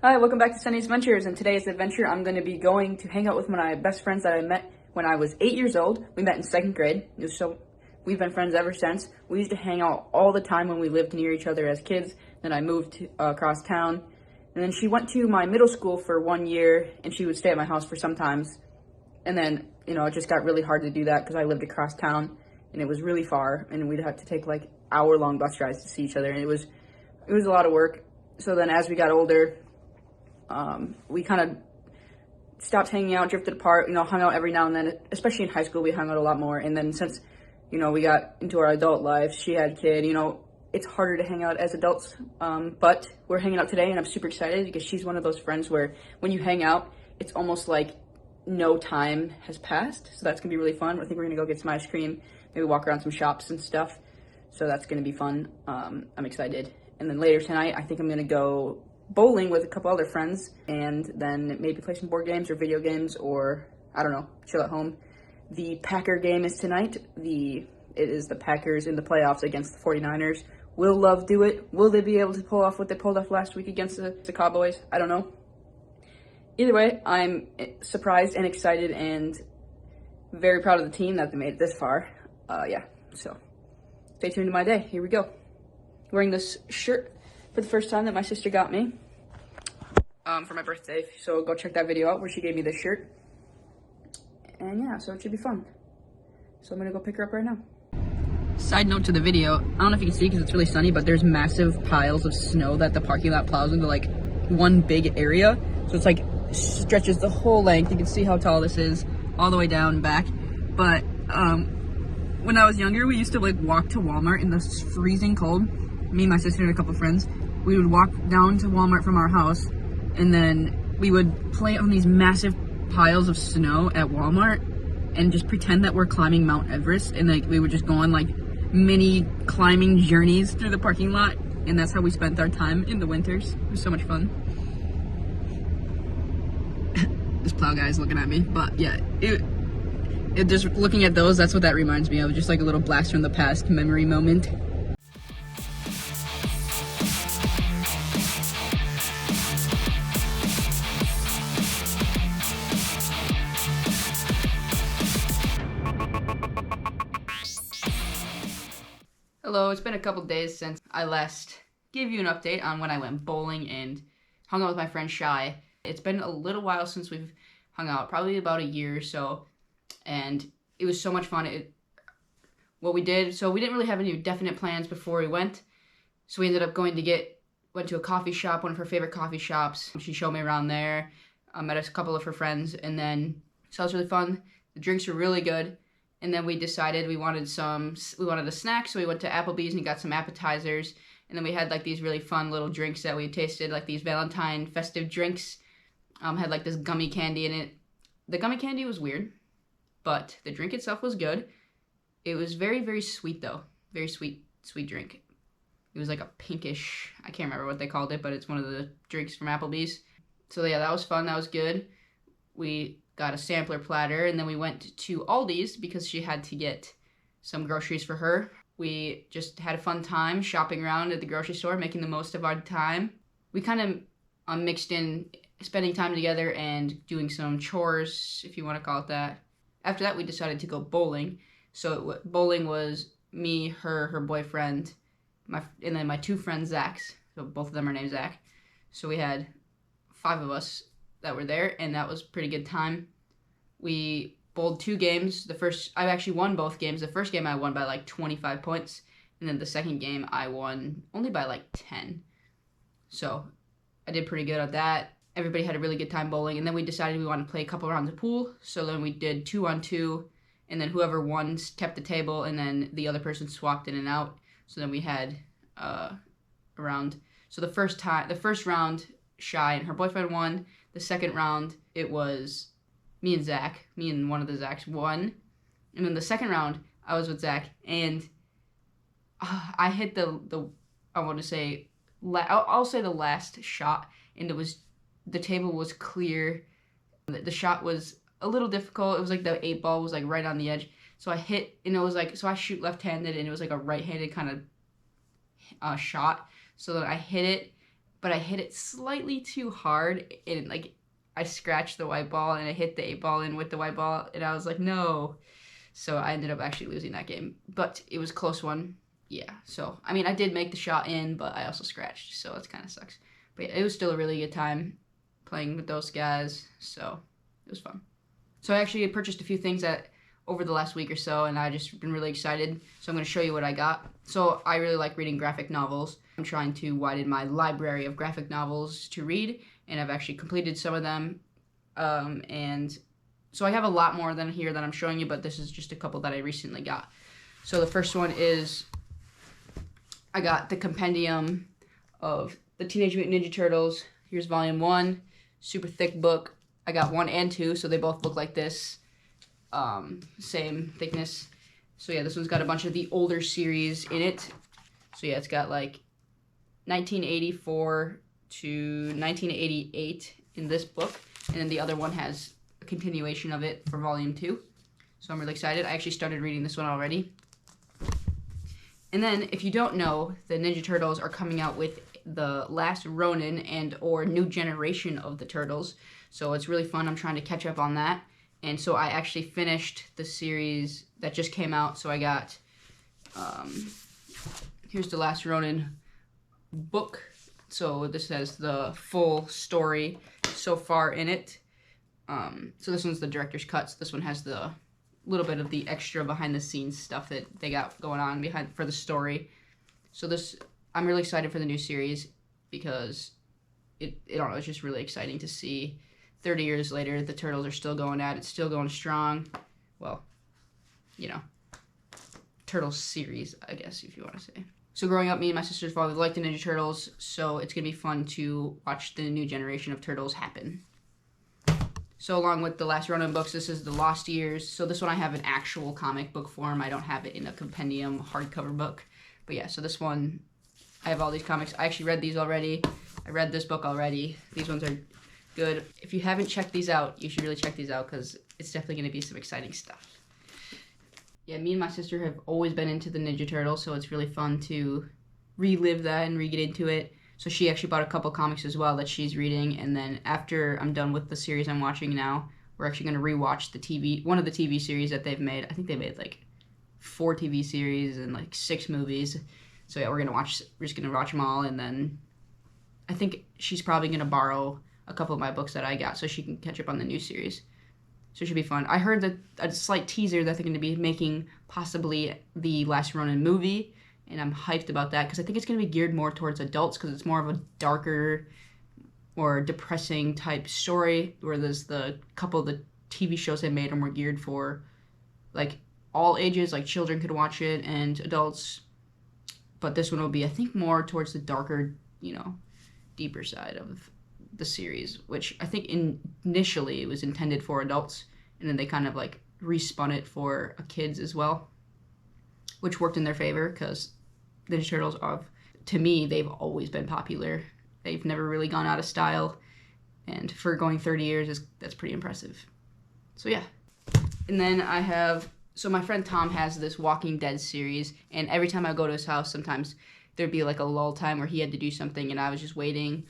Hi, welcome back to Senny's Adventures. And today's adventure, I'm going to be going to hang out with my best friends that I met when I was 8 years old. We met in second grade. We've been friends ever since. We used to hang out all the time when we lived near each other as kids. Then I moved across town. And then she went to my middle school for 1 year, and she would stay at my house for sometimes. And then, it just got really hard to do that because I lived across town, and it was really far, and we'd have to take like hour-long bus rides to see each other, and it was a lot of work. So then as we got older, we kind of stopped hanging out, drifted apart, hung out every now and then, especially in high school, we hung out a lot more. And then since, we got into our adult lives, she had a kid, it's harder to hang out as adults. But we're hanging out today and I'm super excited because she's one of those friends where when you hang out, it's almost like no time has passed. So that's gonna be really fun. I think we're gonna go get some ice cream, maybe walk around some shops and stuff. So that's gonna be fun. I'm excited. And then later tonight, I think I'm gonna go bowling with a couple other friends and then maybe play some board games or video games or, I don't know, chill at home. The Packer game is tonight. It is the Packers in the playoffs against the 49ers. Will Love do it? Will they be able to pull off what they pulled off last week against the Cowboys? I don't know. Either way, I'm surprised and excited and very proud of the team that they made it this far. So stay tuned to my day. Here we go. Wearing this shirt for the first time that my sister got me for my birthday. So go check that video out where she gave me this shirt. And yeah, so it should be fun. So I'm gonna go pick her up right now. Side note to the video, I don't know if you can see because it's really sunny, but there's massive piles of snow that the parking lot plows into like one big area. So it's like stretches the whole length. You can see how tall this is all the way down and back. But when I was younger, we used to like walk to Walmart in the freezing cold. Me, my sister, and a couple friends. We would walk down to Walmart from our house, and then we would play on these massive piles of snow at Walmart and just pretend that we're climbing Mount Everest, and like we would just go on like mini climbing journeys through the parking lot, and that's how we spent our time in the winters. It was so much fun. This plow guy is looking at me, but yeah, it just looking at those, that's what that reminds me of, just like a little blast from the past memory moment. Hello, it's been a couple days since I last gave you an update on when I went bowling and hung out with my friend Shy. It's been a little while since we've hung out, probably about a year or so, and it was so much fun. What we did, so we didn't really have any definite plans before we went, so we ended up went to a coffee shop, one of her favorite coffee shops. She showed me around there, met a couple of her friends, and then, so it was really fun. The drinks were really good. And then we decided we wanted a snack, so we went to Applebee's and got some appetizers. And then we had like these really fun little drinks that we tasted, like these Valentine festive drinks. Had like this gummy candy in it. The gummy candy was weird, but the drink itself was good. It was very, very sweet though. Very sweet drink. It was like a pinkish, I can't remember what they called it, but it's one of the drinks from Applebee's. So yeah, that was fun, that was good. We got a sampler platter, and then we went to Aldi's because she had to get some groceries for her. We just had a fun time shopping around at the grocery store, making the most of our time. We kind of mixed in spending time together and doing some chores, if you want to call it that. After that, we decided to go bowling. So bowling was me, her boyfriend, and then my two friends, Zach's. So both of them are named Zach. So we had 5 of us that were there, and that was a pretty good time. We bowled 2 games. I actually won both games. The first game I won by like 25 points, and then the second game I won only by like 10. So I did pretty good at that. Everybody had a really good time bowling, and then we decided we wanted to play a couple rounds of pool. So then we did 2-on-2, and then whoever won kept the table, and then the other person swapped in and out. So then we had a round. So the first round, Shy and her boyfriend won. The second round, it was me and one of the Zachs won. And then the second round, I was with Zach, and I hit I'll say the last shot, and the table was clear. The shot was a little difficult. It was like the 8 ball was like right on the edge. So I hit, and it was like, so I shoot left-handed, and it was like a right-handed kind of shot. So that I hit it, but I hit it slightly too hard, and like I scratched the white ball and I hit the 8-ball in with the white ball, and I was like, no. So I ended up actually losing that game, but it was a close one. Yeah, so I mean, I did make the shot in, but I also scratched, so it kind of sucks. But yeah, it was still a really good time playing with those guys, so it was fun. So I actually purchased a few things over the last week or so, and I just been really excited. So I'm going to show you what I got. So I really like reading graphic novels. I'm trying to widen my library of graphic novels to read, and I've actually completed some of them. And so I have a lot more than here that I'm showing you, but this is just a couple that I recently got. So the first one is, I got the compendium of the Teenage Mutant Ninja Turtles. Here's volume 1, super thick book. I got 1 and 2, so they both look like this. Same thickness. So yeah, this one's got a bunch of the older series in it. So yeah, it's got like 1984 to 1988 in this book, and then the other one has a continuation of it for volume 2. So I'm really excited. I actually started reading this one already. And then, if you don't know, the Ninja Turtles are coming out with the last Ronin and or new generation of the Turtles. So it's really fun. I'm trying to catch up on that. And so I actually finished the series that just came out. So I got, here's the last Ronin book. So this has the full story so far in it. So this one's the director's cut. So this one has the little bit of the extra behind the scenes stuff that they got going on for the story. So I'm really excited for the new series because I don't know, it's just really exciting to see 30 years later the Turtles are still going at it, still going strong. Well, you know, Turtles series, I guess, if you want to say. So growing up, me and my sister's father liked the Ninja Turtles, so it's gonna be fun to watch the new generation of Turtles happen. So along with the last Ronin books, this is the Lost Years. So this one I have in actual comic book form. I don't have it in a compendium hardcover book. But yeah, so this one, I have all these comics. I actually read these already. I read this book already. These ones are good. If you haven't checked these out, you should really check these out because it's definitely going to be some exciting stuff. Yeah, me and my sister have always been into the Ninja Turtles, so it's really fun to relive that and re-get into it. So she actually bought a couple comics as well that she's reading, and then after I'm done with the series I'm watching now, we're actually going to rewatch one of the TV series that they've made. I think they made like 4 TV series and like 6 movies. So yeah, we're just going to watch them all, and then I think she's probably going to borrow a couple of my books that I got so she can catch up on the new series. So it should be fun. I heard that a slight teaser that they're going to be making possibly the Last Ronin movie, and I'm hyped about that because I think it's going to be geared more towards adults because it's more of a darker or depressing type story, where there's the couple of the TV shows they made are more geared for like all ages, like children could watch it and adults. But this one will be, I think, more towards the darker, deeper side of the series, which I think initially it was intended for adults, and then they kind of like respun it for kids as well, which worked in their favor because the Ninja Turtles to me, they've always been popular. They've never really gone out of style, and for going 30 years, that's pretty impressive. So yeah. And then so my friend Tom has this Walking Dead series, and every time I go to his house, sometimes there'd be like a lull time where he had to do something, and I was just waiting.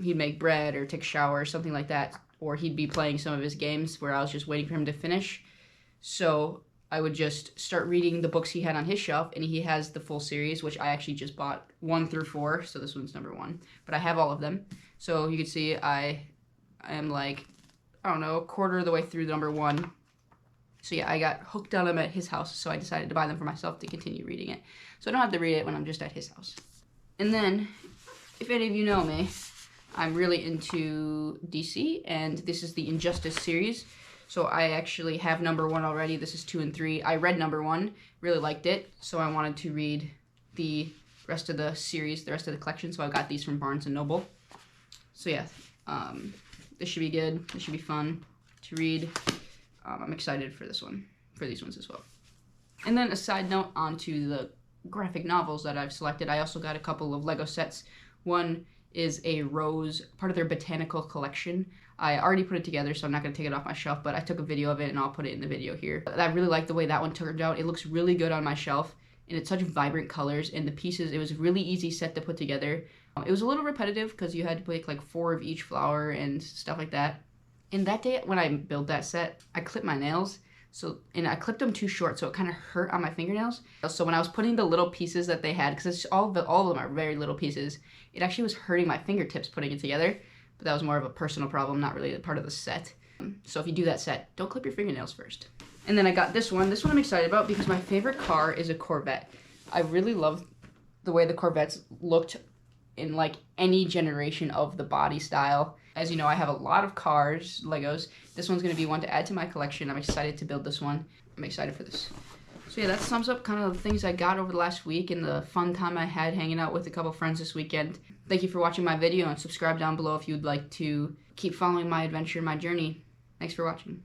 He'd make bread or take a shower or something like that, or he'd be playing some of his games where I was just waiting for him to finish. So I would just start reading the books he had on his shelf, and he has the full series, which I actually just bought 1 through 4, so this one's number 1. But I have all of them. So you can see I am like, I don't know, a quarter of the way through number 1. So yeah, I got hooked on them at his house, so I decided to buy them for myself to continue reading it. So I don't have to read it when I'm just at his house. And then, if any of you know me, I'm really into DC, and this is the Injustice series. So I actually have number 1 already. This is 2 and 3. I read number 1, really liked it, so I wanted to read the rest of the series, the rest of the collection, so I got these from Barnes & Noble. So yeah, this should be good. This should be fun to read. I'm excited for these ones as well. And then a side note onto the graphic novels that I've selected, I also got a couple of Lego sets. One is a rose, part of their botanical collection. I already put it together, so I'm not going to take it off my shelf, but I took a video of it, and I'll put it in the video here. I really like the way that one turned out. It looks really good on my shelf, and it's such vibrant colors, and the pieces, it was a really easy set to put together. It was a little repetitive because you had to pick like 4 of each flower and stuff like that. And that day when I built that set, I clipped my nails. And I clipped them too short, so it kind of hurt on my fingernails. So when I was putting the little pieces that they had, because all of them are very little pieces, it actually was hurting my fingertips putting it together. But that was more of a personal problem, not really a part of the set. So if you do that set, don't clip your fingernails first. And then I got this one. This one I'm excited about because my favorite car is a Corvette. I really love the way the Corvettes looked in like any generation of the body style. As you know, I have a lot of cars, Legos. This one's going to be one to add to my collection. I'm excited to build this one. I'm excited for this. So yeah, that sums up kind of the things I got over the last week and the fun time I had hanging out with a couple friends this weekend. Thank you for watching my video, and subscribe down below if you'd like to keep following my adventure, my journey. Thanks for watching.